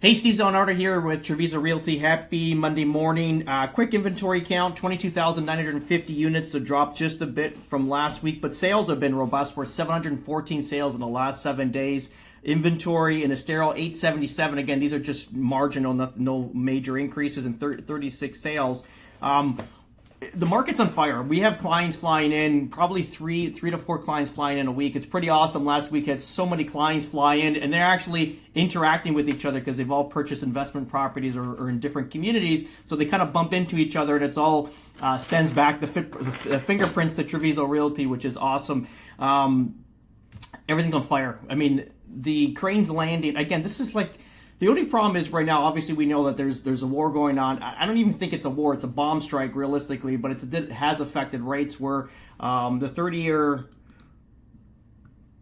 Hey, Steve Zalunardo here with Treviso Realty. Happy Monday morning. Quick inventory count, 22,950 units, so dropped just a bit from last week, but sales have been robust. We're 714 sales in the last 7 days. Inventory in Estero, 877. Again, these are just marginal, no major increases in 36 sales. The market's on fire. We have clients flying in, probably three to four clients flying in a week. It's pretty awesome. Last week had so many clients fly in, and they're actually interacting with each other because they've all purchased investment properties or in different communities. So they kind of bump into each other, and it's all stems back the fingerprints to Treviso Realty, which is awesome. Everything's on fire. I mean, the cranes landing. Again, this is like. The only problem is right now, obviously we know that there's a war going on. I don't even think it's a war, it's a bomb strike realistically, but it has affected rates where the 30-year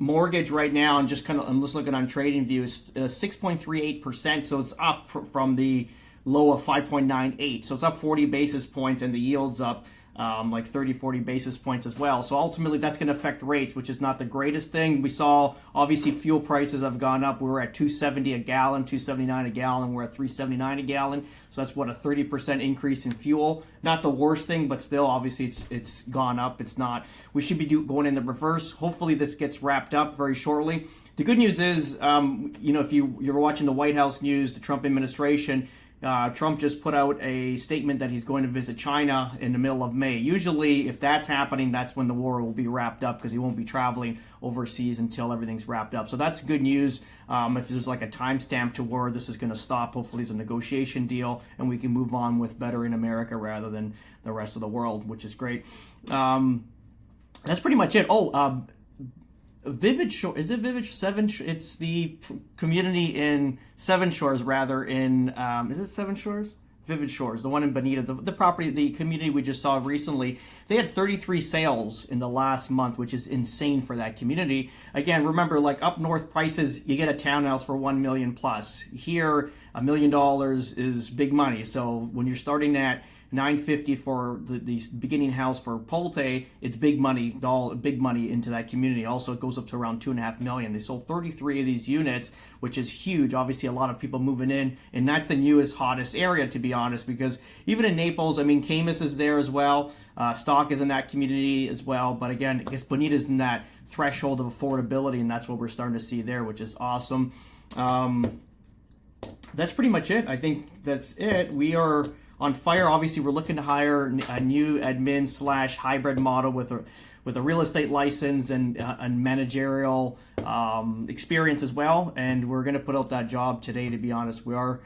mortgage right now, and I'm just looking on TradingView, is 6.38%, so it's up from the low of 5.98. So it's up 40 basis points, and the yield's up like 40 basis points as well. So ultimately that's going to affect rates, which is not the greatest thing. We saw obviously fuel prices have gone up. We were at $2.70 a gallon, $2.79 a gallon. We're at $3.79 a gallon. So that's what, a 30% increase in fuel. Not the worst thing, but still obviously it's gone up. It's not. We should be going in the reverse. Hopefully this gets wrapped up very shortly. The good news is, if you're watching the White House news, the Trump administration, Trump just put out a statement that he's going to visit China in the middle of May. Usually, if that's happening, that's when the war will be wrapped up because he won't be traveling overseas until everything's wrapped up. So that's good news. If there's like a timestamp to where this is going to stop, hopefully it's a negotiation deal and we can move on with better in America rather than the rest of the world, which is great. That's pretty much it. Vivid Shore, is it Vivid Seven? It's the community in Seven Shores, rather, in is it Seven Shores? Vivid Shores, the one in Bonita, the property, the community we just saw recently. They had 33 sales in the last month, which is insane for that community. Again, remember, like up north prices, you get a townhouse for $1 million plus. Here, $1 million is big money. So when you're starting at $950 for the beginning house for Polte, it's big money into that community. Also, it goes up to around $2.5 million. They sold 33 of these units, which is huge. Obviously, a lot of people moving in, and that's the newest, hottest area, to be honest, because even in Naples, I mean, Camus is there as well. Stock is in that community as well. But again, I guess Bonita's in that threshold of affordability, and that's what we're starting to see there, which is awesome. That's pretty much it. I think that's it. We are on fire. Obviously, we're looking to hire a new admin / hybrid model with a real estate license and managerial experience as well. And we're going to put out that job today, to be honest. We are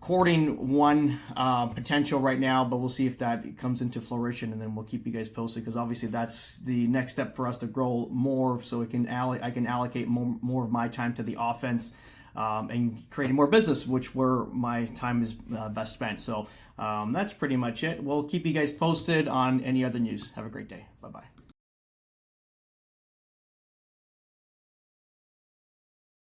courting one potential right now, but we'll see if that comes into fruition, and then we'll keep you guys posted, because obviously that's the next step for us to grow more, so I can allocate more of my time to the offense and creating more business, which where my time is best spent. So that's pretty much it. We'll keep you guys posted on any other news. Have a great day. Bye-bye.